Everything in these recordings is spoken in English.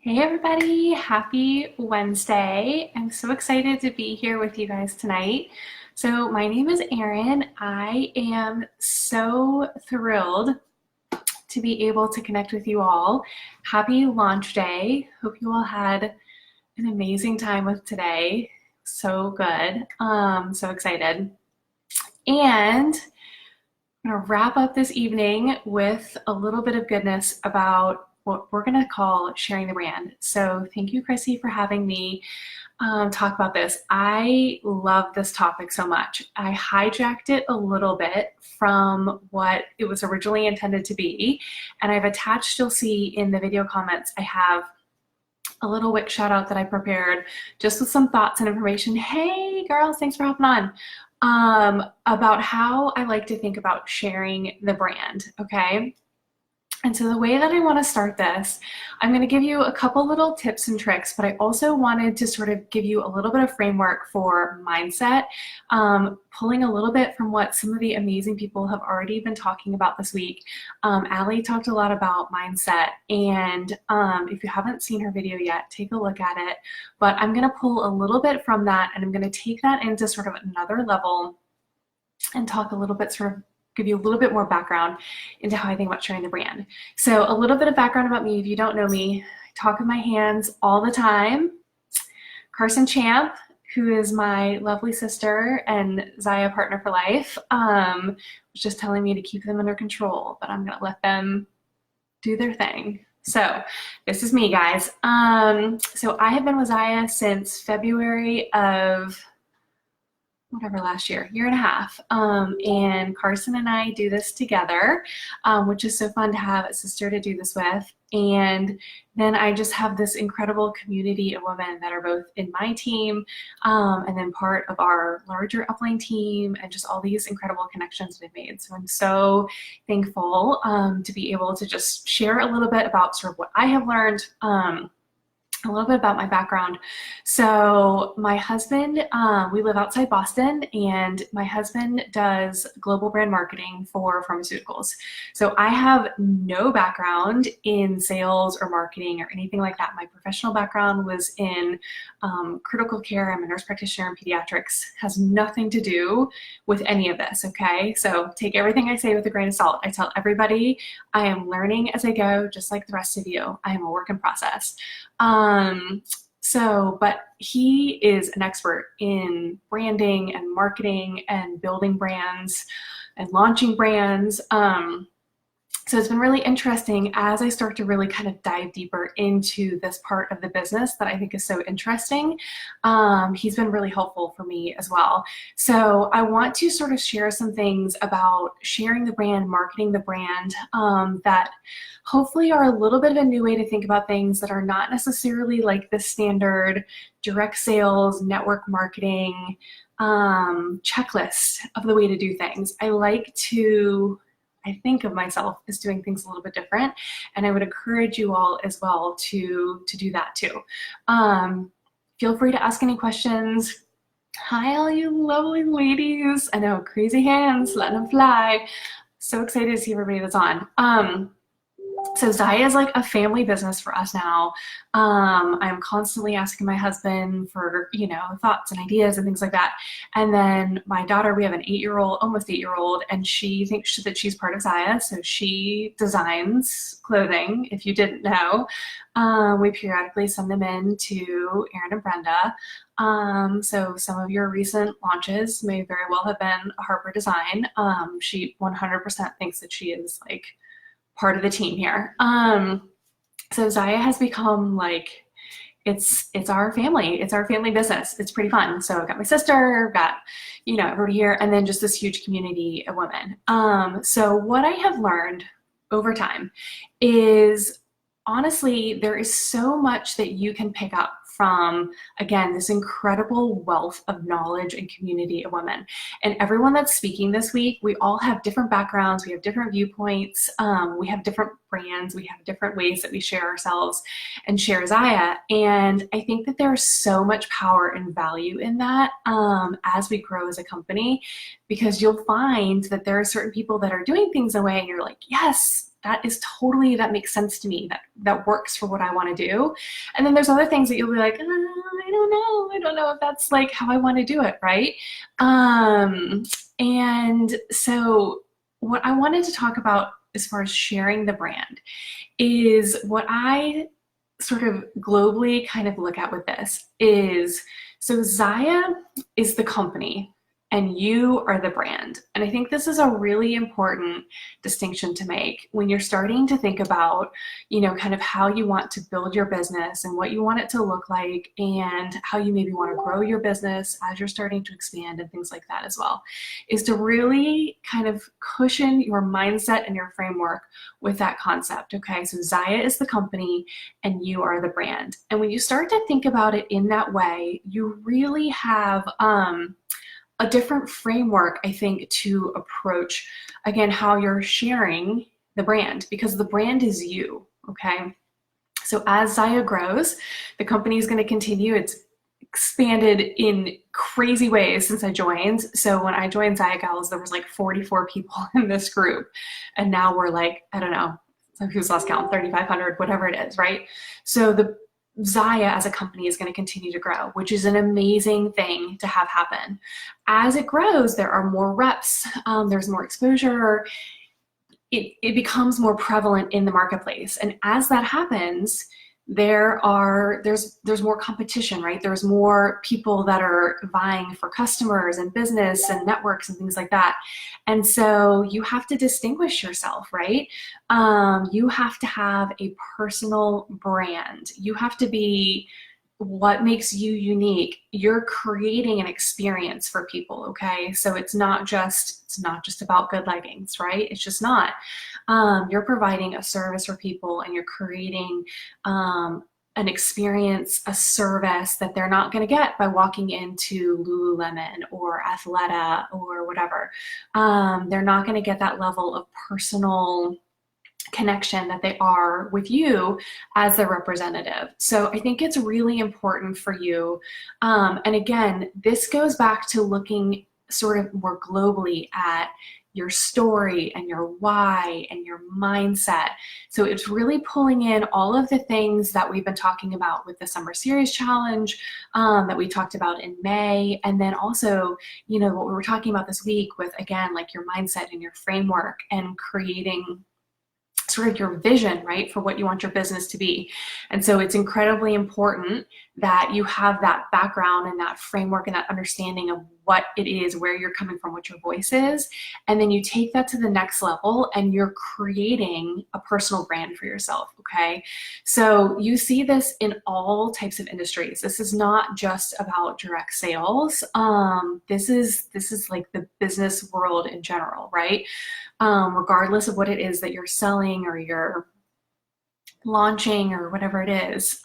Hey everybody, happy Wednesday. I'm so excited to be here with you guys tonight. So my name is Erin. I am so thrilled to be able to connect with you all. Happy launch day. Hope you all had an amazing time with today. So good. So excited. And I'm going to wrap up this evening with a little bit of goodness about what we're going to call sharing the brand. So thank you, Chrissy, for having me talk about this. I love this topic so much. I hijacked it a little bit from what it was originally intended to be, and I've attached, you'll see in the video comments, I have a little Wix shout out that I prepared just with some thoughts and information. Hey girls, thanks for hopping on. About how I like to think about sharing the brand, okay? And so the way that I want to start this, I'm going to give you a couple little tips and tricks, but I also wanted to sort of give you a little bit of framework for mindset, pulling a little bit from what some of the amazing people have already been talking about this week. Allie talked a lot about mindset, and if you haven't seen her video yet, take a look at it. But I'm going to pull a little bit from that, and I'm going to take that into sort of another level and talk a little bit, sort of give you a little bit more background into how I think about sharing the brand. So a little bit of background about me, if you don't know me, I talk with my hands all the time. Carson Champ, who is my lovely sister and Zaya partner for life, was just telling me to keep them under control, but I'm gonna let them do their thing. So this is me, guys. So I have been with Zaya since February of whatever, last year and a half. And Carson and I do this together, which is so fun to have a sister to do this with. And then I just have this incredible community of women that are both in my team and then part of our larger upline team, and just all these incredible connections we've made. So I'm so thankful to be able to just share a little bit about sort of what I have learned, a little bit about my background. So my husband, we live outside Boston, and my husband does global brand marketing for pharmaceuticals. So I have no background in sales or marketing or anything like that. My professional background was in critical care. I'm a nurse practitioner in pediatrics. Has nothing to do with any of this, okay? So take everything I say with a grain of salt. I tell everybody I am learning as I go, just like the rest of you. I am a work in process. But he is an expert in branding and marketing and building brands and launching brands. So it's been really interesting as I start to really kind of dive deeper into this part of the business that I think is so interesting. He's been really helpful for me as well. So I want to sort of share some things about sharing the brand, marketing the brand, that hopefully are a little bit of a new way to think about things that are not necessarily like the standard direct sales, network marketing checklist of the way to do things. I think of myself as doing things a little bit different, and I would encourage you all as well to do that too. Feel free to ask any questions. Hi, all you lovely ladies. I know, crazy hands, letting them fly. So excited to see everybody that's on. So Zaya is like a family business for us now. I'm constantly asking my husband for, thoughts and ideas and things like that. And then my daughter, we have an 8-year-old, almost 8-year-old, and she thinks that she's part of Zaya. So she designs clothing, if you didn't know. We periodically send them in to Erin and Brenda. So some of your recent launches may very well have been a Harper design. She 100% thinks that she is like part of the team here. So Zaya has become like, it's our family. It's our family business. It's pretty fun. So I've got my sister, I've got, everybody here, and then just this huge community of women. So what I have learned over time is, honestly, there is so much that you can pick up from, again, this incredible wealth of knowledge and community of women. And everyone that's speaking this week, we all have different backgrounds, we have different viewpoints, we have different brands, we have different ways that we share ourselves and share Zaya. And I think that there's so much power and value in that as we grow as a company, because you'll find that there are certain people that are doing things in a way and you're like, yes, that makes sense to me, that works for what I want to do. And then there's other things that you'll be like, I don't know if that's like how I want to do it, right? And so what I wanted to talk about as far as sharing the brand is what I sort of globally kind of look at with this is, so Zaya is the company and you are the brand. And I think this is a really important distinction to make when you're starting to think about, kind of how you want to build your business and what you want it to look like and how you maybe want to grow your business as you're starting to expand and things like that as well, is to really kind of cushion your mindset and your framework with that concept. Okay, so Zaya is the company and you are the brand. And when you start to think about it in that way, you really have a different framework, I think, to approach, again, how you're sharing the brand, because the brand is you, okay? So as Zaya grows, the company is going to continue. It's expanded in crazy ways since I joined. So when I joined Zaya Gals, there was like 44 people in this group. And now we're like, I don't know, who's lost count, 3,500, whatever it is, right? So the Zaya as a company is going to continue to grow, which is an amazing thing to have happen. As it grows, there are more reps, there's more exposure, it becomes more prevalent in the marketplace. And as that happens, there's more competition, right? There's more people that are vying for customers and business and networks and things like that. And so you have to distinguish yourself, right? You have to have a personal brand. You have to be what makes you unique. You're creating an experience for people, okay? So it's not just about good leggings, right? It's just not. You're providing a service for people and you're creating an experience, a service that they're not going to get by walking into Lululemon or Athleta or whatever. They're not going to get that level of personal connection that they are with you as a representative. So I think it's really important for you. And again, this goes back to looking sort of more globally at your story and your why and your mindset. So it's really pulling in all of the things that we've been talking about with the Summer Series Challenge, that we talked about in May. And then also, what we were talking about this week with, again, like your mindset and your framework and creating sort of your vision, right, for what you want your business to be. And so it's incredibly important that you have that background and that framework and that understanding of what it is, where you're coming from, what your voice is. And then you take that to the next level and you're creating a personal brand for yourself, okay? So you see this in all types of industries. This is not just about direct sales. This is like the business world in general, right? Regardless of what it is that you're selling or you're launching or whatever it is,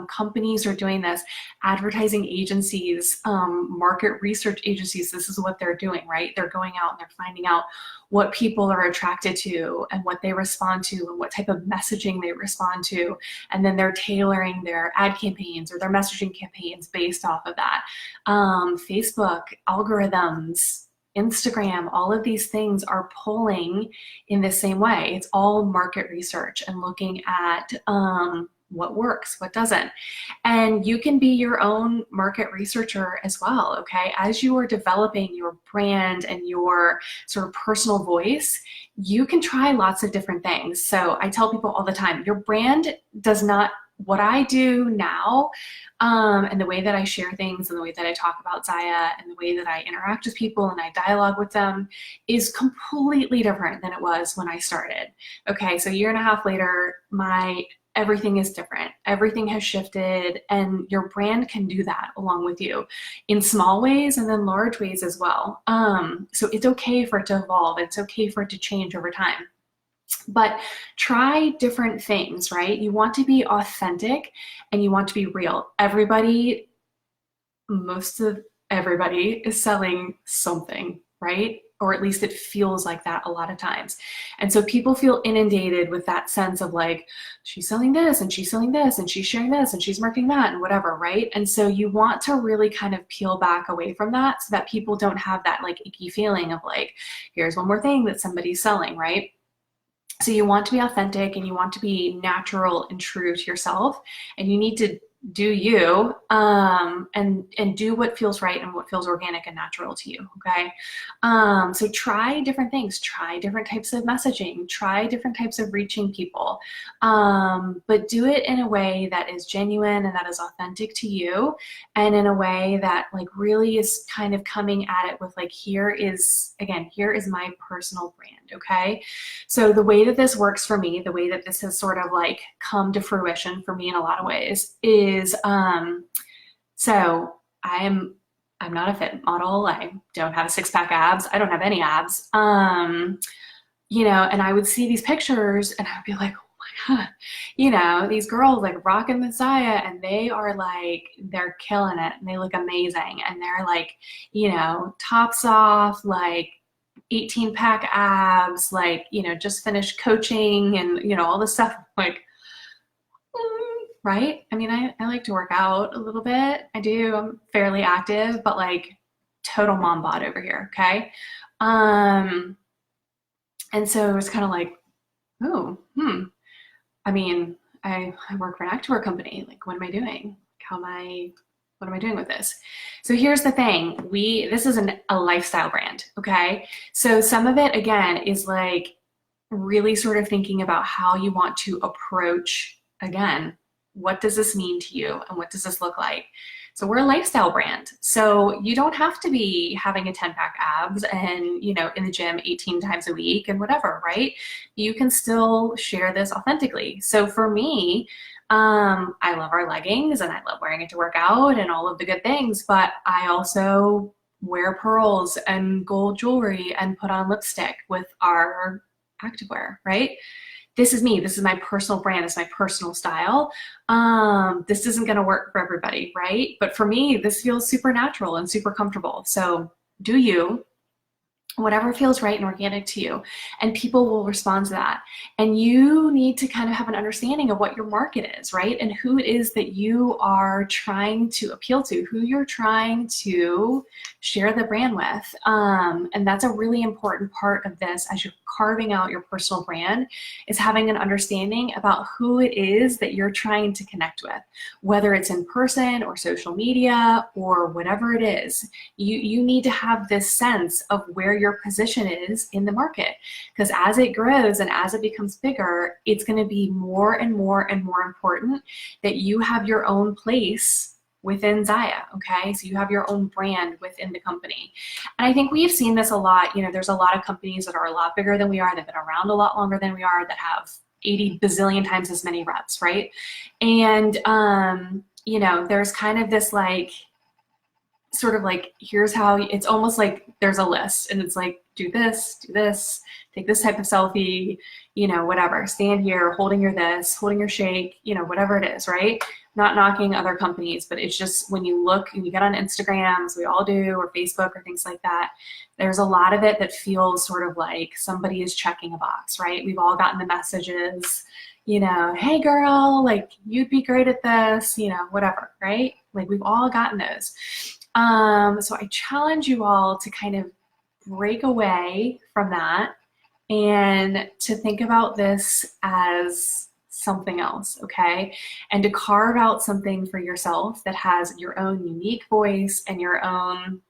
companies are doing this. Advertising agencies, market research agencies, this is what they're doing, right? They're going out and they're finding out what people are attracted to and what they respond to and what type of messaging they respond to. And then they're tailoring their ad campaigns or their messaging campaigns based off of that. Facebook, algorithms, Instagram, all of these things are pulling in the same way. It's all market research and looking at what works, what doesn't. And you can be your own market researcher as well, okay? As you are developing your brand and your sort of personal voice, you can try lots of different things. So I tell people all the time, your brand does not, what I do now, and the way that I share things and the way that I talk about Zaya and the way that I interact with people and I dialogue with them is completely different than it was when I started. Okay, so a year and a half later, everything is different. Everything has shifted, and your brand can do that along with you in small ways and then large ways as well. So it's okay for it to evolve. It's okay for it to change over time. But try different things, right? You want to be authentic and you want to be real. Most of everybody is selling something, right? Or at least it feels like that a lot of times. And so people feel inundated with that sense of like, she's selling this and she's selling this and she's sharing this and she's marketing that and whatever, right? And so you want to really kind of peel back away from that so that people don't have that like icky feeling of like, here's one more thing that somebody's selling, right? So you want to be authentic and you want to be natural and true to yourself, and you need to do you, and do what feels right and what feels organic and natural to you. Okay. So try different things, try different types of messaging, try different types of reaching people, but do it in a way that is genuine and that is authentic to you, and in a way that like really is kind of coming at it with like, here is, again, here is my personal brand. Okay. So the way that this works for me, the way that this has sort of like come to fruition for me in a lot of ways is, so I'm not a fit model. I don't have a six pack abs. I don't have any abs. And I would see these pictures and I would be like, oh my God, these girls like rocking the Zaya, and they are like, they're killing it and they look amazing. And they're like, tops off, like 18 pack abs, like, just finished coaching and, all this stuff. Like, right? I mean, I like to work out a little bit. I do. I'm fairly active, but like total mom bod over here. Okay. And so it was kind of like, oh, I mean, I work for an activewear company. Like, what am I doing? What am I doing with this? So here's the thing. This is a lifestyle brand. Okay. So some of it, again, is like really sort of thinking about how you want to approach, again, what does this mean to you and what does this look like? So we're a lifestyle brand. So you don't have to be having a 10-pack abs and, in the gym 18 times a week and whatever, right? You can still share this authentically. So for me, I love our leggings and I love wearing it to work out and all of the good things, but I also wear pearls and gold jewelry and put on lipstick with our activewear, right? This is me. This is my personal brand. It's my personal style. This isn't going to work for everybody, right? But for me, this feels super natural and super comfortable. So do you, whatever feels right and organic to you, and people will respond to that. And you need to kind of have an understanding of what your market is, right? And who it is that you are trying to appeal to, who you're trying to share the brand with. And that's a really important part of this as you're carving out your personal brand, is having an understanding about who it is that you're trying to connect with, whether it's in person or social media or whatever it is. You need to have this sense of where your position is in the market, because as it grows and as it becomes bigger, it's going to be more and more and more important that you have your own place within Zaya, okay? So you have your own brand within the company. And I think we've seen this a lot. There's a lot of companies that are a lot bigger than we are, that have been around a lot longer than we are, that have 80 bazillion times as many reps, right? And, there's kind of this like, sort of like, here's how, it's almost like there's a list and it's like, do this, take this type of selfie, whatever, stand here, holding your this, holding your shake, whatever it is, right? Not knocking other companies, but it's just when you look and you get on Instagram, as we all do, or Facebook or things like that, there's a lot of it that feels sort of like somebody is checking a box, right? We've all gotten the messages, hey girl, like you'd be great at this, whatever, right? Like we've all gotten those. So I challenge you all to kind of break away from that and to think about this as something else, okay? And to carve out something for yourself that has your own unique voice and your own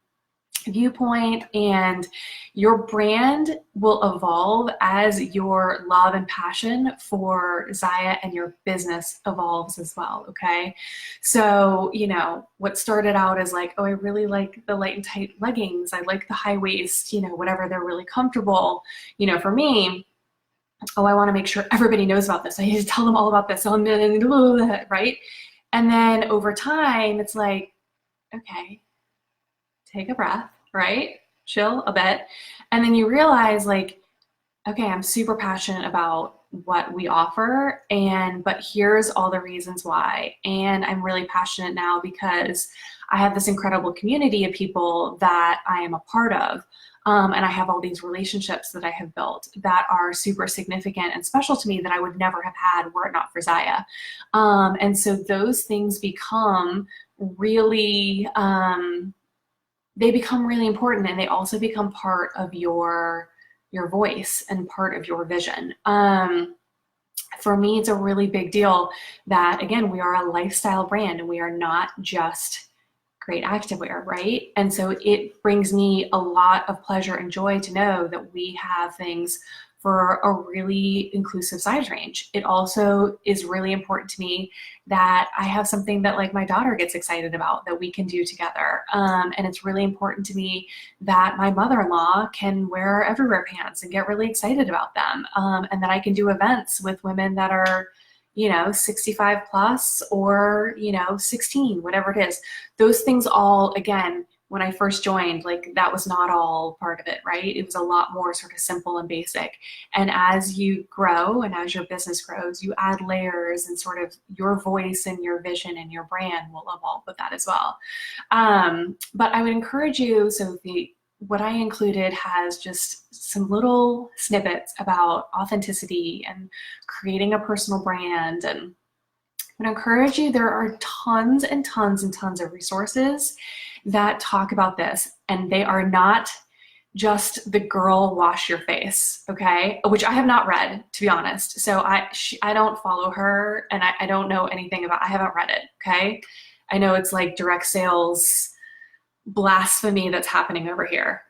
viewpoint, and your brand will evolve as your love and passion for Zaya and your business evolves as well, okay? So, what started out as like, oh, I really like the light and tight leggings, I like the high waist, whatever, they're really comfortable, for me, oh, I want to make sure everybody knows about this. I need to tell them all about this, right? And then over time, it's like, okay, take a breath, right? Chill a bit. And then you realize like, okay, I'm super passionate about what we offer, but here's all the reasons why. And I'm really passionate now because I have this incredible community of people that I am a part of. And I have all these relationships that I have built that are super significant and special to me that I would never have had were it not for Zaya. And so those things become really, they become really important, and they also become part of your your voice and part of your vision. For me, it's a really big deal that, again, we are a lifestyle brand and we are not just great activewear, right? And so it brings me a lot of pleasure and joy to know that we have things for a really inclusive size range. It also is really important to me that I have something that like my daughter gets excited about that we can do together. And it's really important to me that my mother-in-law can wear everywhere pants and get really excited about them. And that I can do events with women that are 65 plus or, 16, whatever it is. Those things all, again, when I first joined, like that was not all part of it, right? It was a lot more sort of simple and basic. And as you grow and as your business grows, you add layers and sort of your voice and your vision and your brand will evolve with that as well. But I would encourage you, so what I included has just some little snippets about authenticity and creating a personal brand. And I would encourage you, there are tons and tons and tons of resources that talk about this, and they are not just the girl wash your face, okay? Which I have not read, to be honest. So I don't follow her, and I don't know anything about, I haven't read it, okay? I know it's like direct sales blasphemy that's happening over here,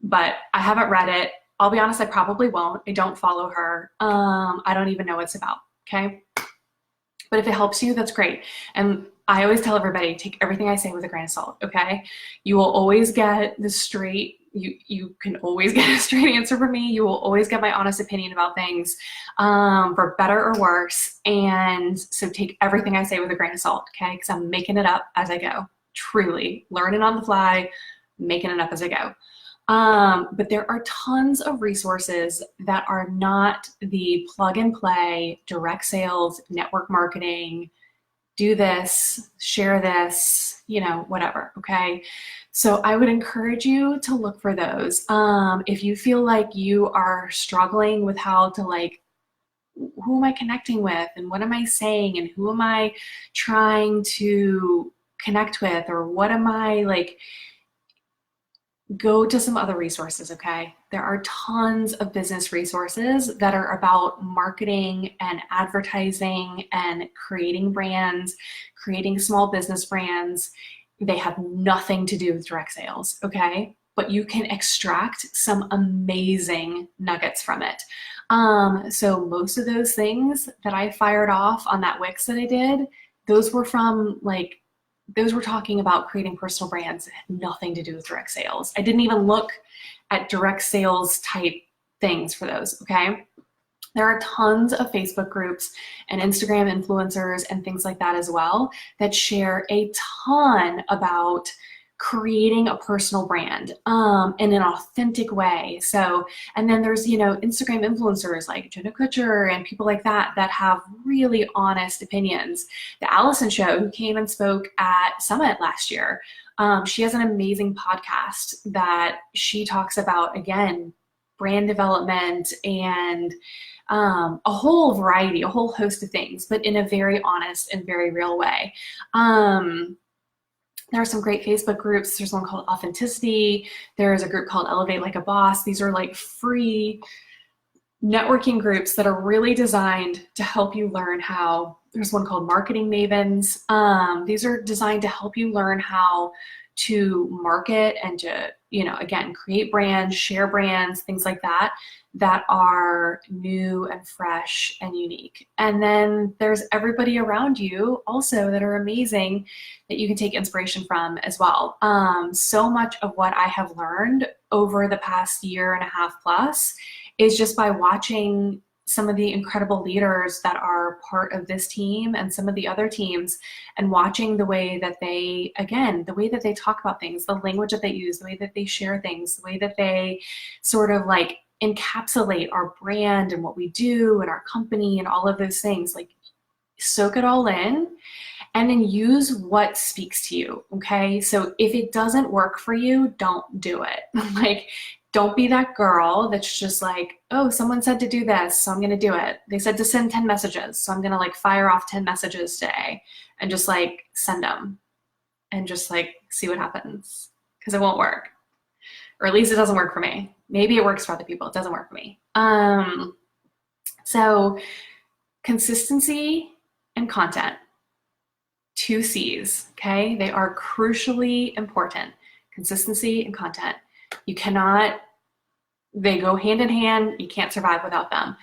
but I haven't read it. I'll be honest, I probably won't. I don't follow her. I don't even know what it's about, okay? But if it helps you, that's great. And I always tell everybody, take everything I say with a grain of salt, okay? You will always get the straight, you can always get a straight answer from me. You will always get my honest opinion about things, for better or worse. And so take everything I say with a grain of salt, okay? Because I'm making it up as I go, truly. Learning on the fly, making it up as I go. But there are tons of resources that are not the plug and play, direct sales, network marketing, do this, share this, whatever, okay? So I would encourage you to look for those. If you feel like you are struggling with how to who am I connecting with and what am I saying and who am I trying to connect with or what am I go to some other resources, okay? There are tons of business resources that are about marketing and advertising and creating brands, creating small business brands. They have nothing to do with direct sales, okay? But you can extract some amazing nuggets from it. So most of those things that I fired off on that Wix that I did, those were from those were talking about creating personal brands. It had nothing to do with direct sales. I didn't even look at direct sales type things for those, okay? There are tons of Facebook groups and Instagram influencers and things like that as well that share a ton about creating a personal brand in an authentic way. So, and then there's, Instagram influencers like Jenna Kutcher and people like that that have really honest opinions. The Allison Show, who came and spoke at Summit last year, she has an amazing podcast that she talks about, again, brand development and a whole variety, a whole host of things, but in a very honest and very real way. There are some great Facebook groups. There's one called Authenticity. There's a group called Elevate Like a Boss. These are free networking groups that are really designed to help you learn how. There's one called Marketing Mavens. These are designed to help you learn how to market and to, again, create brands, share brands, things like that, that are new and fresh and unique. And then there's everybody around you also that are amazing that you can take inspiration from as well. So much of what I have learned over the past year and a half plus is just by watching some of the incredible leaders that are part of this team and some of the other teams, and watching the way that they, again, the way that they talk about things, the language that they use, the way that they share things, the way that they sort of encapsulate our brand and what we do and our company and all of those things. Soak it all in and then use what speaks to you, okay? So if it doesn't work for you, don't do it. Don't be that girl that's just oh, someone said to do this, so I'm gonna do it. They said to send 10 messages, so I'm gonna fire off 10 messages today and just send them and just see what happens, because it won't work. Or at least it doesn't work for me. Maybe it works for other people. It doesn't work for me. So consistency and content, 2 C's, okay? They are crucially important. Consistency and content. You cannot, they go hand in hand. You can't survive without them.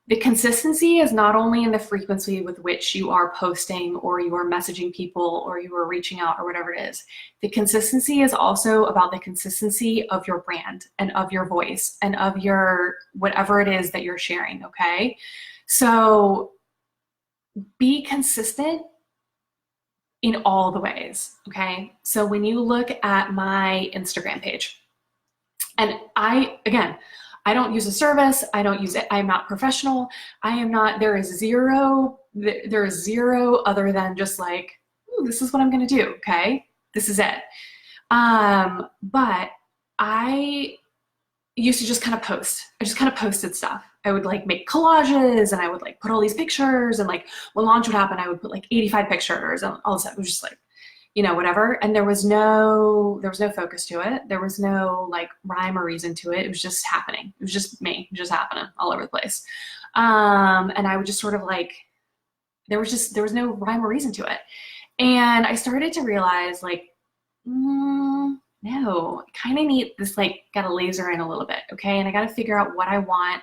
The consistency is not only in the frequency with which you are posting or you are messaging people or you are reaching out or whatever it is. The consistency is also about the consistency of your brand and of your voice and of your whatever it is that you're sharing, okay? So be consistent in all the ways, okay? So when you look at my Instagram page, and I don't use a service, I don't use it, I'm not professional, there is zero other than just like, this is what I'm gonna do, okay? This is it. But I used to just kind of post. I just kind of posted stuff. I would like make collages and I would like put all these pictures, and like when launch would happen, I would put like 85 pictures and all of a sudden it was just like, whatever. And there was no focus to it. There was no like rhyme or reason to it. It was just happening. It was just me, just happening all over the place. And I would just sort of like, there was no rhyme or reason to it. And I started to realize like, no, I kind of need this, like, gotta laser in a little bit, okay? And I gotta figure out what I want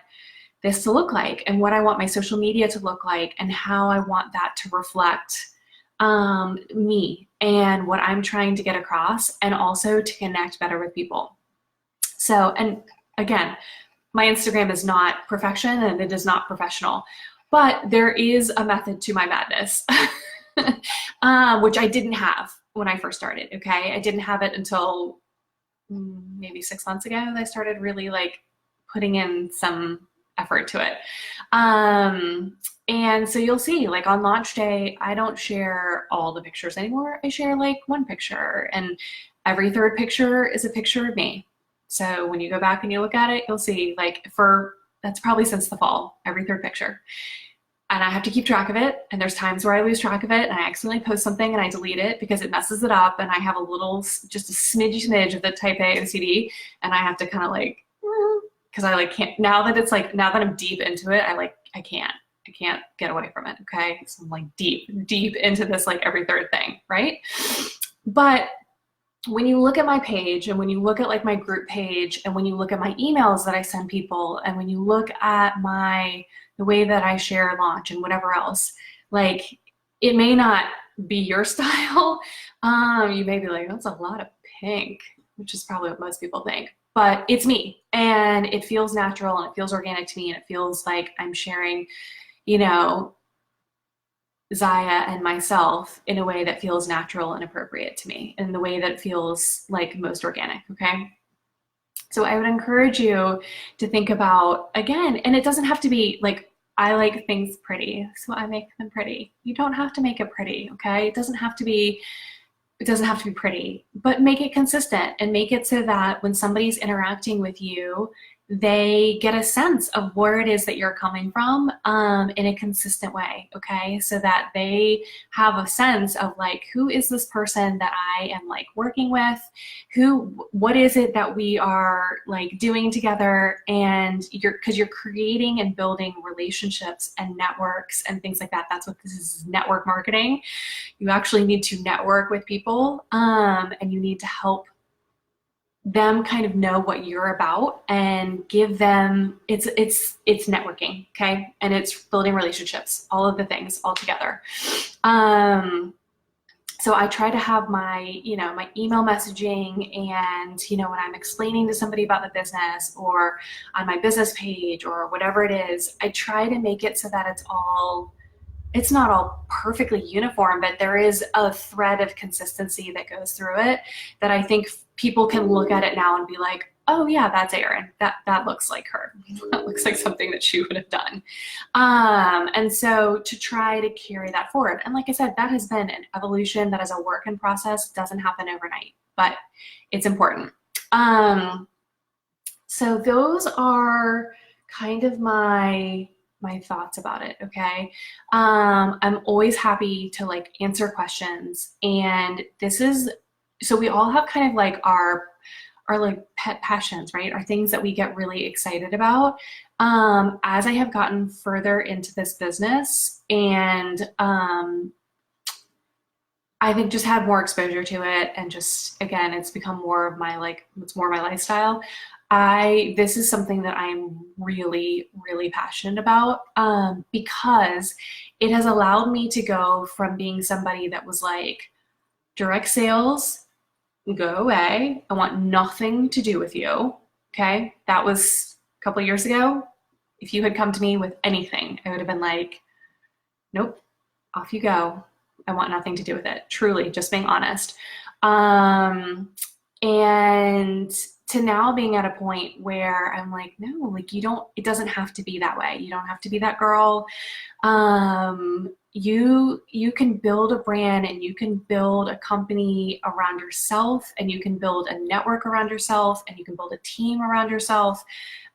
this to look like and what I want my social media to look like and how I want that to reflect me and what I'm trying to get across, and also to connect better with people. So, and again, my Instagram is not perfection and it is not professional, but there is a method to my madness, which I didn't have when I first started, okay? I didn't have it until maybe 6 months ago that I started really like putting in some effort to it. And so you'll see, like on launch day, I don't share all the pictures anymore. I share like one picture, and every third picture is a picture of me. So when you go back and you look at it, you'll see like that's probably since the fall, every third picture. And I have to keep track of it. And there's times where I lose track of it and I accidentally post something and I delete it because it messes it up. And I have just a smidge of the type A OCD. And I have to kind of like, because I like can't, now that I'm deep into it, I can't get away from it, okay? So I'm like deep into this like every third thing, right? But when you look at my page and when you look at like my group page and when you look at my emails that I send people and when you look at the way that I share launch and whatever else, like it may not be your style. You may be like, that's a lot of pink, which is probably what most people think. But it's me, and it feels natural and it feels organic to me, and it feels like I'm sharing, Zaya and myself in a way that feels natural and appropriate to me, in the way that feels like most organic, okay? So I would encourage you to think about, again, and it doesn't have to be like, I like things pretty, so I make them pretty. You don't have to make it pretty, okay? It doesn't have to be pretty, but make it consistent and make it so that when somebody's interacting with you, they get a sense of where it is that you're coming from in a consistent way, okay? So that they have a sense of like, who is this person that I am like working with? What is it that we are like doing together? And because you're creating and building relationships and networks and things like that. That's what this is, network marketing. You actually need to network with people and you need to help them kind of know what you're about and give them, it's networking, okay? And it's building relationships, all of the things all together. So I try to have my email messaging and, when I'm explaining to somebody about the business or on my business page or whatever it is, I try to make it so that it's not all perfectly uniform, but there is a thread of consistency that goes through it that I think people can look at it now and be like, oh yeah, that's Erin. That looks like her. That looks like something that she would have done. And so to try to carry that forward. And like I said, that has been an evolution, that is a work in process. It doesn't happen overnight, but it's important. So those are kind of my thoughts about it, okay? I'm always happy to like answer questions, and so we all have kind of like our are like pet passions, right? Are things that we get really excited about. As I have gotten further into this business and I think just had more exposure to it and just again it's become more of my it's more my lifestyle. This is something that I'm really, really passionate about because it has allowed me to go from being somebody that was like direct sales, go away. I want nothing to do with you. Okay. That was a couple of years ago. If you had come to me with anything, I would have been like, nope, off you go. I want nothing to do with it. Truly, just being honest. And to now being at a point where I'm like, no, like it doesn't have to be that way. You don't have to be that girl. You can build a brand and you can build a company around yourself and you can build a network around yourself and you can build a team around yourself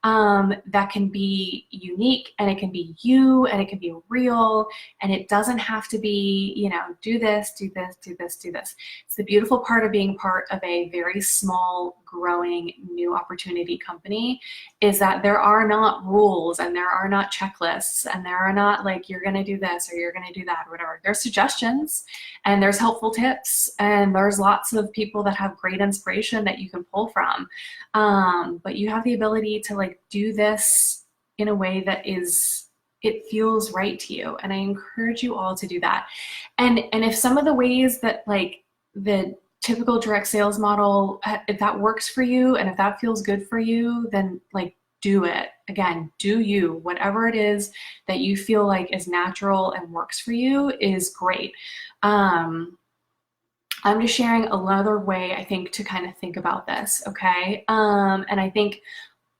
that can be unique and it can be you and it can be real and it doesn't have to be, do this, do this, do this, do this. It's the beautiful part of being part of a very small, growing, new opportunity company is that there are not rules and there are not checklists and there are not like, you're going to do this or you're going to do that or whatever. There's suggestions and there's helpful tips and there's lots of people that have great inspiration that you can pull from. But you have the ability to like do this in a way that it feels right to you. And I encourage you all to do that. And if some of the ways that like the typical direct sales model, if that works for you and if that feels good for you, then like do it. Again, do you. Whatever it is that you feel like is natural and works for you is great. I'm just sharing another way I think to kind of think about this, okay? And I think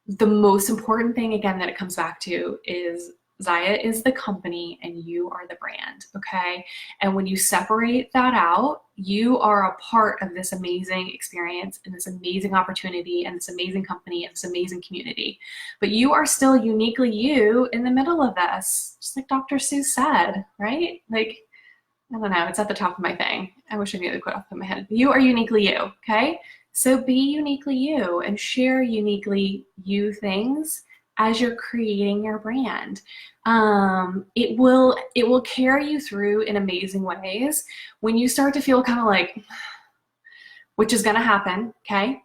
the most important thing, again, that it comes back to is Zaya is the company and you are the brand, okay? And when you separate that out, you are a part of this amazing experience and this amazing opportunity and this amazing company and this amazing community. But you are still uniquely you in the middle of this, just like Dr. Seuss said, right? Like, I don't know, it's at the top of my thing. I wish I knew the quote off the top of my head. You are uniquely you, okay? So be uniquely you and share uniquely you things as you're creating your brand. It will carry you through in amazing ways when you start to feel kind of like, which is gonna happen, okay?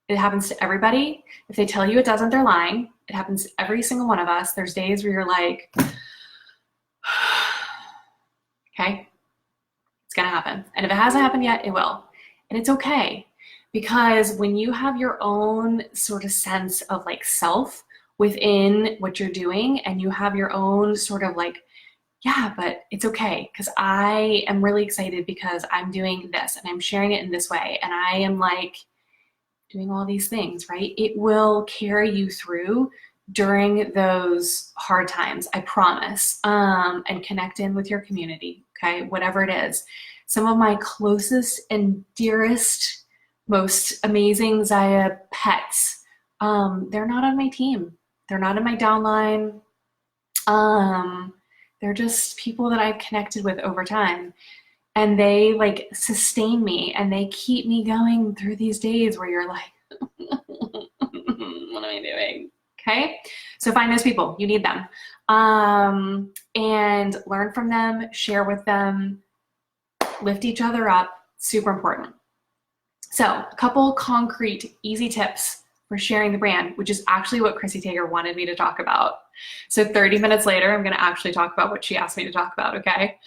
It happens to everybody. If they tell you it doesn't, they're lying. It happens to every single one of us. There's days where you're like, okay, it's gonna happen. And if it hasn't happened yet, it will. And it's okay. Because when you have your own sort of sense of like self within what you're doing and you have your own sort of like, yeah, but it's okay because I am really excited because I'm doing this and I'm sharing it in this way and I am like doing all these things, right? It will carry you through during those hard times, I promise, and connect in with your community, okay? Whatever it is. Some of my closest and dearest, most amazing Zaya pets, they're not on my team. They're not in my downline. They're just people that I've connected with over time. And they like sustain me and they keep me going through these days where you're like, what am I doing? Okay. So find those people, you need them. And learn from them, share with them, lift each other up, super important. So a couple concrete, easy tips for sharing the brand, which is actually what Chrissy Tager wanted me to talk about. So 30 minutes later, I'm gonna actually talk about what she asked me to talk about, okay?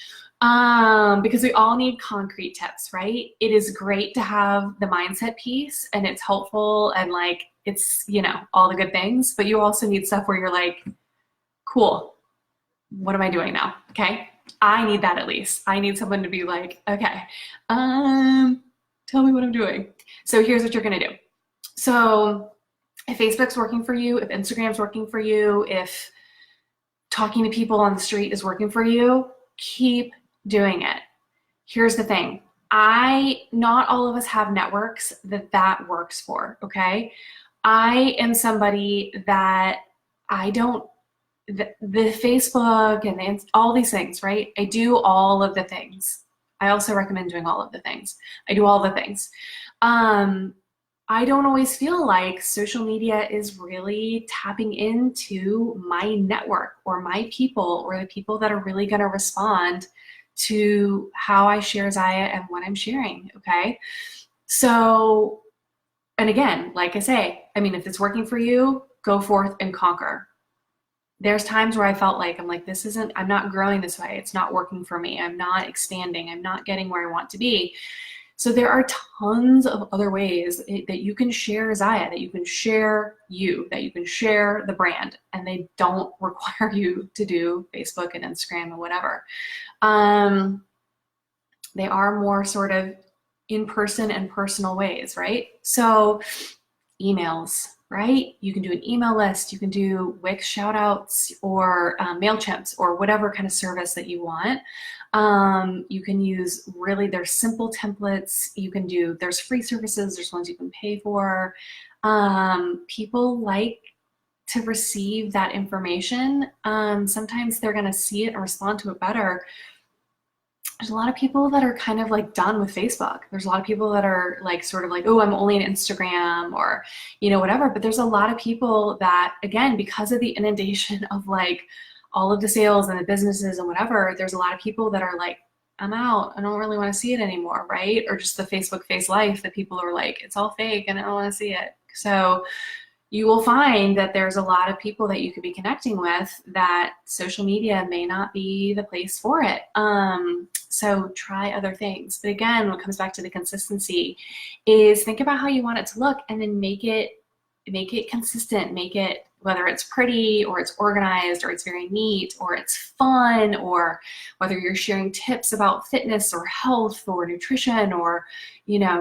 Because we all need concrete tips, right? It is great to have the mindset piece and it's helpful and like, it's, all the good things, but you also need stuff where you're like, cool, what am I doing now, okay? I need that at least. I need someone to be like, okay, tell me what I'm doing. So here's what you're gonna do. So if Facebook's working for you, if Instagram's working for you, if talking to people on the street is working for you, keep doing it. Here's the thing. Not all of us have networks that works for, okay? I am somebody that the Facebook and all these things, right? I do all of the things. I also recommend doing all of the things. I do all the things. I don't always feel like social media is really tapping into my network or my people or the people that are really going to respond to how I share Zaya and what I'm sharing. Okay. So, and again, like I say, I mean, if it's working for you, go forth and conquer. There's times where I felt like I'm not growing this way. It's not working for me. I'm not expanding. I'm not getting where I want to be. So there are tons of other ways that you can share Zaya, that you can share that you can share the brand, and they don't require you to do Facebook and Instagram and whatever. They are more sort of in-person and personal ways, right? So emails, right? You can do an email list, you can do Wix shout outs or MailChimps or whatever kind of service that you want. You can use there's simple templates. There's free services, there's ones you can pay for. People like to receive that information. Sometimes they're gonna see it and respond to it better. There's a lot of people that are kind of like done with Facebook. There's a lot of people that are like sort of like, oh, I'm only on Instagram or, whatever. But there's a lot of people that, again, because of the inundation of like all of the sales and the businesses and whatever, there's a lot of people that are like, I'm out. I don't really want to see it anymore, right? Or just the Facebook face life that people are like, it's all fake and I don't want to see it. So you will find that there's a lot of people that you could be connecting with that social media may not be the place for it. So try other things. But again, what comes back to the consistency is think about how you want it to look and then make it consistent, make it, whether it's pretty or it's organized or it's very neat or it's fun, or whether you're sharing tips about fitness or health or nutrition or,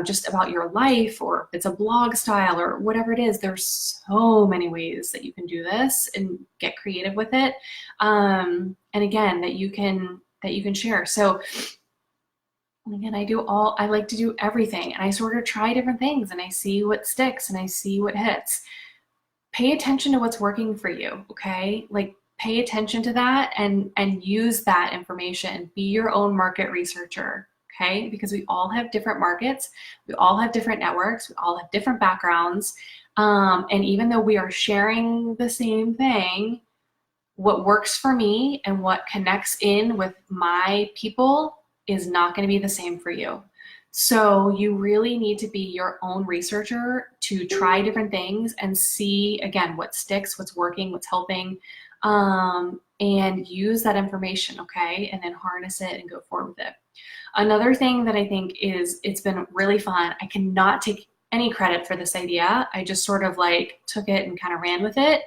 just about your life, or if it's a blog style or whatever it is. There's so many ways that you can do this and get creative with it. And again, that you can share. So again, I like to do everything, and I sort of try different things and I see what sticks and I see what hits. Pay attention to what's working for you, okay? Like pay attention to that and use that information. Be your own market researcher, okay? Because we all have different markets, we all have different networks, we all have different backgrounds. And even though we are sharing the same thing, what works for me and what connects in with my people is not going to be the same for you. So you really need to be your own researcher to try different things and see, again, what sticks, what's working, what's helping, and use that information, okay? And then harness it and go forward with it. Another thing that I think it's been really fun. I cannot take any credit for this idea. I just sort of like took it and kind of ran with it.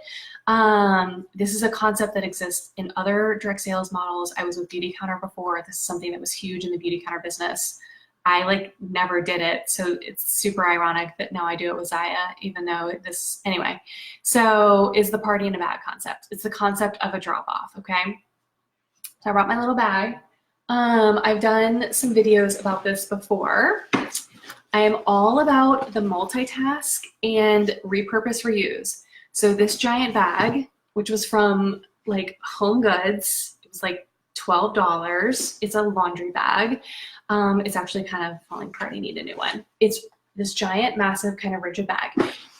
This is a concept that exists in other direct sales models. I was with Beautycounter before. This is something that was huge in the Beautycounter business. I like never did it, so it's super ironic that now I do it with Zaya, even though anyway. So is the party in a bag concept. It's the concept of a drop off, okay? So I brought my little bag. I've done some videos about this before. I am all about the multitask and repurpose reuse. So this giant bag, which was from like Home Goods, it was like $12. It's a laundry bag. It's actually kind of falling apart. I need a new one. It's this giant, massive, kind of rigid bag.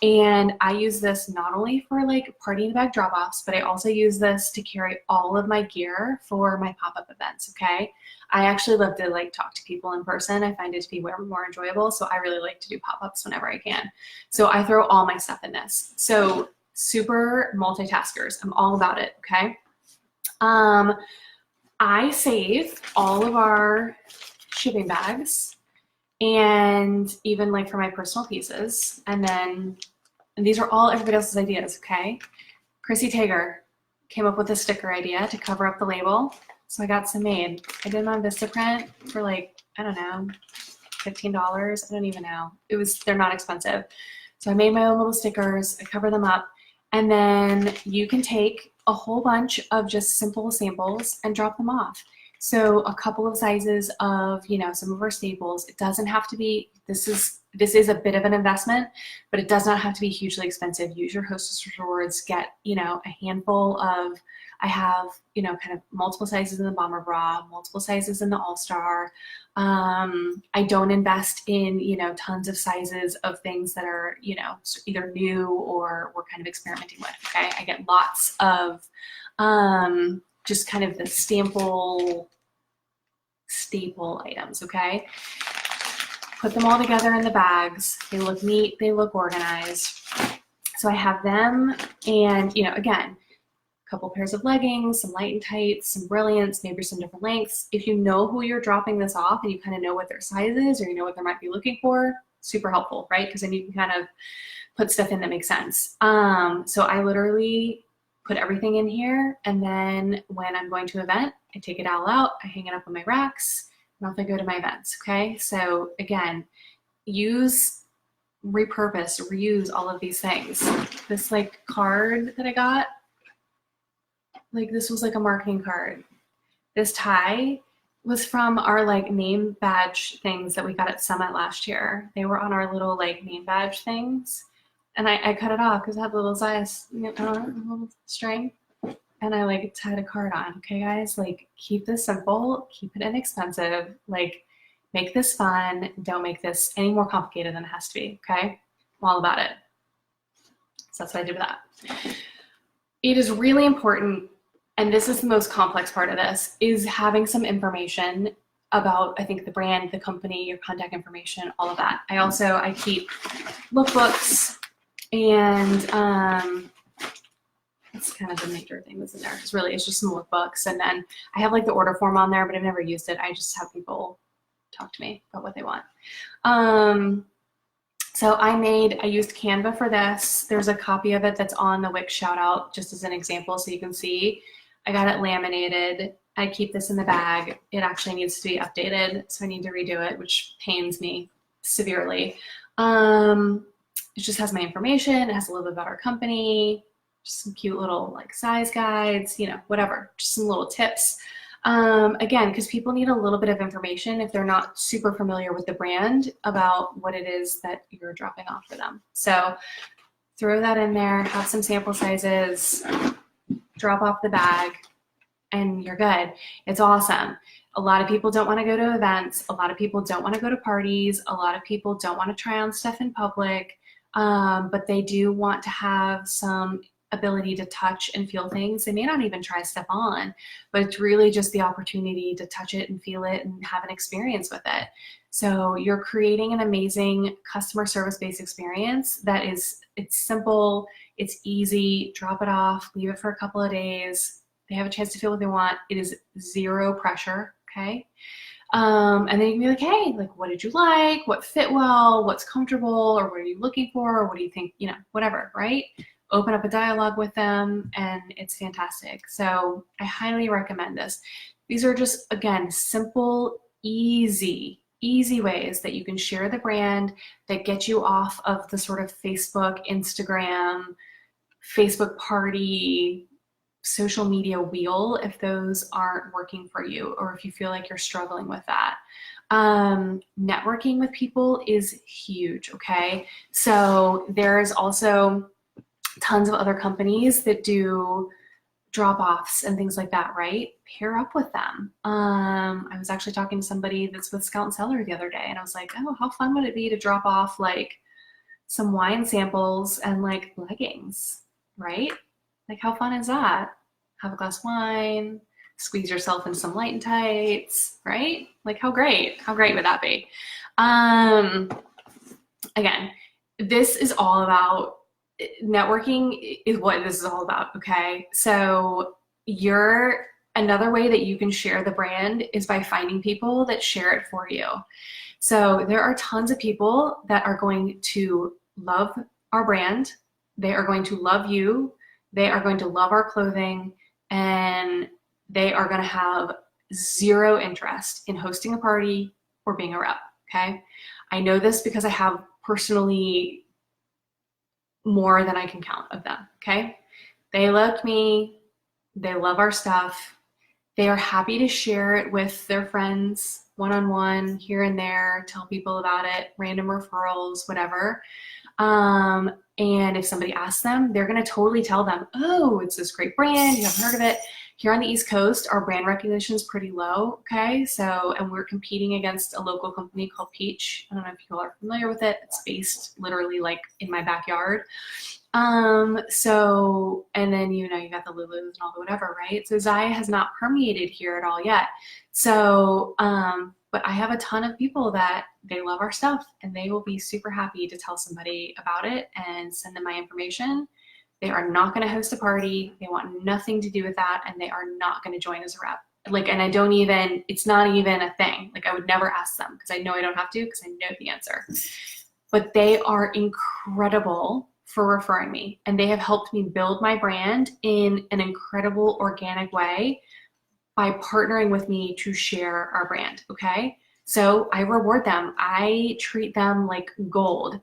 And I use this not only for like party in the bag drop-offs, but I also use this to carry all of my gear for my pop-up events, okay? I actually love to like talk to people in person. I find it to be way more enjoyable. So I really like to do pop-ups whenever I can. So I throw all my stuff in this. So super multitaskers. I'm all about it, okay? I save all of our shipping bags and even like for my personal pieces. And these are all everybody else's ideas, okay? Chrissy Tager came up with a sticker idea to cover up the label. So I got some made. I did them on Vistaprint for like, I don't know, $15. I don't even know. They're not expensive. So I made my own little stickers, I cover them up. And then you can take a whole bunch of just simple samples and drop them off. So a couple of sizes of, some of our staples. It doesn't have to be, this is a bit of an investment, but it does not have to be hugely expensive. Use your Hostess Rewards, get, a handful of I have, you know, kind of multiple sizes in the bomber bra, multiple sizes in the all-star. I don't invest in, you know, tons of sizes of things that are, you know, either new or we're kind of experimenting with, okay? I get lots of just kind of the staple items, okay? Put them all together in the bags. They look neat, they look organized. So I have them, and, you know, again, a couple pairs of leggings, some light and tights, some brilliants, maybe some different lengths. If you know who you're dropping this off and you kind of know what their size is, or you know what they might be looking for, super helpful, right? Because then you can kind of put stuff in that makes sense. So I literally put everything in here, and then when I'm going to an event, I take it all out, I hang it up on my racks, and off I go to my events, okay? So again, repurpose, reuse all of these things. This like card that I got, like this was like a marketing card. This tie was from our like name badge things that we got at Summit last year. They were on our little like name badge things. And I cut it off because it had a little size, little string. And I like tied a card on. Okay, guys, like keep this simple, keep it inexpensive, like make this fun. Don't make this any more complicated than it has to be, okay? I'm all about it. So that's what I did with that. It is really important, and this is the most complex part of this, is having some information about, I think, the brand, the company, your contact information, all of that. I keep lookbooks, and that's kind of the major thing that's in there. Because really, it's just some lookbooks, and then I have like the order form on there, but I've never used it. I just have people talk to me about what they want. So I used Canva for this. There's a copy of it that's on the Wix shout out, just as an example, so you can see. I got it laminated. I keep this in the bag. It actually needs to be updated, so I need to redo it, which pains me severely. It just has my information. It has a little bit about our company, just some cute little like size guides, you know, whatever, just some little tips. Again, because people need a little bit of information if they're not super familiar with the brand about what it is that you're dropping off for them. So throw that in there, have some sample sizes, drop off the bag, and you're good. It's awesome. A lot of people don't want to go to events. A lot of people don't want to go to parties. A lot of people don't want to try on stuff in public, but they do want to have some ability to touch and feel things. They may not even try stuff on, but it's really just the opportunity to touch it and feel it and have an experience with it. So you're creating an amazing customer service-based experience that it's simple, it's easy, drop it off, leave it for a couple of days. They have a chance to feel what they want. It is zero pressure, okay? And then you can be like, hey, like, what did you like? What fit well? What's comfortable? Or what are you looking for? Or what do you think, you know, whatever, right? Open up a dialogue with them, and it's fantastic. So I highly recommend this. These are just, again, simple, easy ways that you can share the brand that get you off of the sort of Facebook, Instagram, Facebook party, social media wheel if those aren't working for you, or if you feel like you're struggling with that. Networking with people is huge, okay? So there's also tons of other companies that do drop-offs and things like that, right? Pair up with them. I was actually talking to somebody that's with Scout and Cellar the other day, and I was like, oh, how fun would it be to drop off like some wine samples and like leggings, right? Like, how fun is that? Have a glass of wine, squeeze yourself in some light and tights, right? Like, how great would that be? Again, this is all about networking is what this is all about, okay? So another way that you can share the brand is by finding people that share it for you. So there are tons of people that are going to love our brand. They are going to love you. They are going to love our clothing, and they are going to have zero interest in hosting a party or being a rep, okay? I know this because I have personally more than I can count of them, okay? They like me, they love our stuff, They are happy to share it with their friends one-on-one, here and there, tell people about it, random referrals, whatever. And if somebody asks them, they're going to totally tell them, oh, it's this great brand, you haven't heard of it. Here on the East Coast, our brand recognition is pretty low, okay? So, and we're competing against a local company called Peach. I don't know if you all are familiar with it. It's based literally like in my backyard. So, and then, you know, you got the Lulus and all the whatever, right? So Zyia has not permeated here at all yet. So, but I have a ton of people that they love our stuff and they will be super happy to tell somebody about it and send them my information. They are not going to host a party. They want nothing to do with that. And they are not going to join as a rep. Like, and I don't even, it's not even a thing. Like I would never ask them because I know I don't have to because I know the answer. But they are incredible for referring me. And they have helped me build my brand in an incredible organic way by partnering with me to share our brand, okay? So I reward them. I treat them like gold.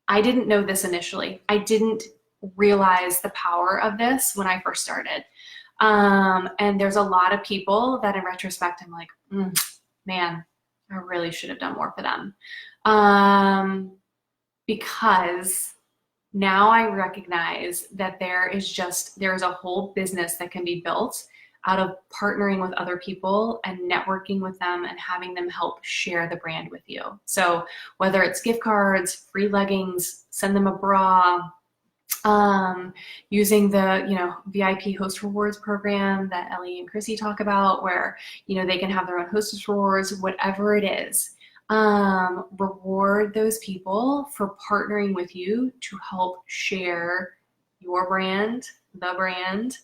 I didn't know this initially. I didn't realize the power of this when I first started. And there's a lot of people that in retrospect, I'm like, man, I really should have done more for them. Because now I recognize that there is a whole business that can be built out of partnering with other people and networking with them and having them help share the brand with you. So whether it's gift cards, free leggings, send them a bra, using the, you know, VIP host rewards program that Ellie and Chrissy talk about, where, you know, they can have their own hostess rewards, whatever it is. Reward those people for partnering with you to help share your brand, the brand,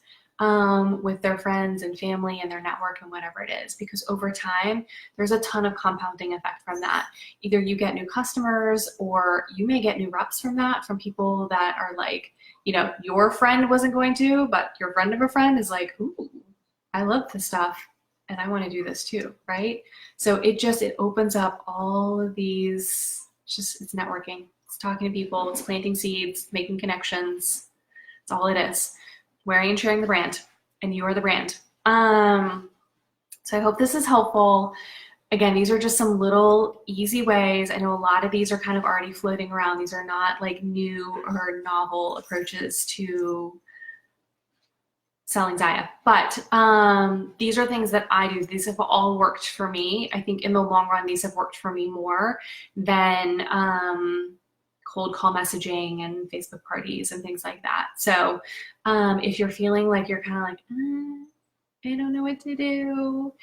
with their friends and family and their network and whatever it is, because over time there's a ton of compounding effect from that. Either you get new customers or you may get new reps from that, from people that are like, you know, your friend wasn't going to, but your friend of a friend is like, ooh, I love this stuff and I want to do this too, right? So it opens up all of these, it's networking, it's talking to people, it's planting seeds, making connections. It's all it is. Wearing and sharing the brand, and you are the brand. So I hope this is helpful. Again, these are just some little easy ways. I know a lot of these are kind of already floating around. These are not like new or novel approaches to selling Zyia, but these are things that I do. These have all worked for me. I think in the long run, these have worked for me more than cold call messaging and Facebook parties and things like that. So if you're feeling like you're kind of like, I don't know what to do,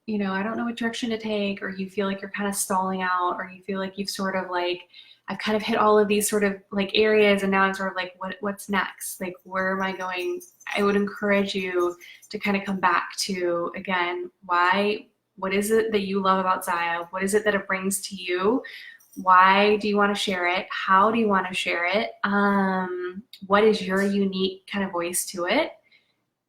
you know, I don't know what direction to take, or you feel like you're kind of stalling out, or you feel like you've sort of like, I've kind of hit all of these sort of like areas and now I'm sort of like, what's next? Like, where am I going? I would encourage you to kind of come back to, again, what is it that you love about Zyia? What is it that it brings to you? Why do you want to share it? How do you want to share it? What is your unique kind of voice to it?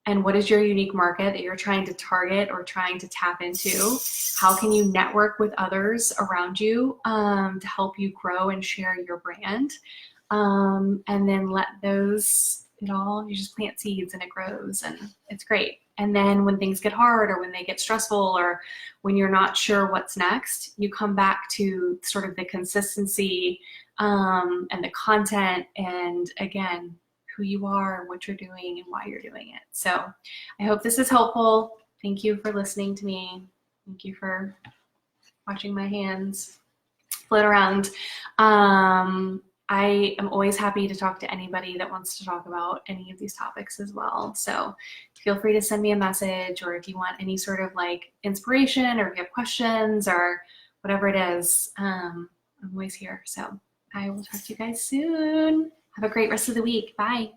And what is your unique market that you're trying to target or trying to tap into? How can you network with others around you to help you grow and share your brand? And then let those, you just plant seeds and it grows and it's great. And then when things get hard or when they get stressful or when you're not sure what's next, you come back to sort of the consistency and the content and, again, who you are, what you're doing, and why you're doing it. So I hope this is helpful. Thank you for listening to me. Thank you for watching my hands float around. I am always happy to talk to anybody that wants to talk about any of these topics as well. So feel free to send me a message, or if you want any sort of like inspiration, or if you have questions or whatever it is, I'm always here. So I will talk to you guys soon. Have a great rest of the week. Bye.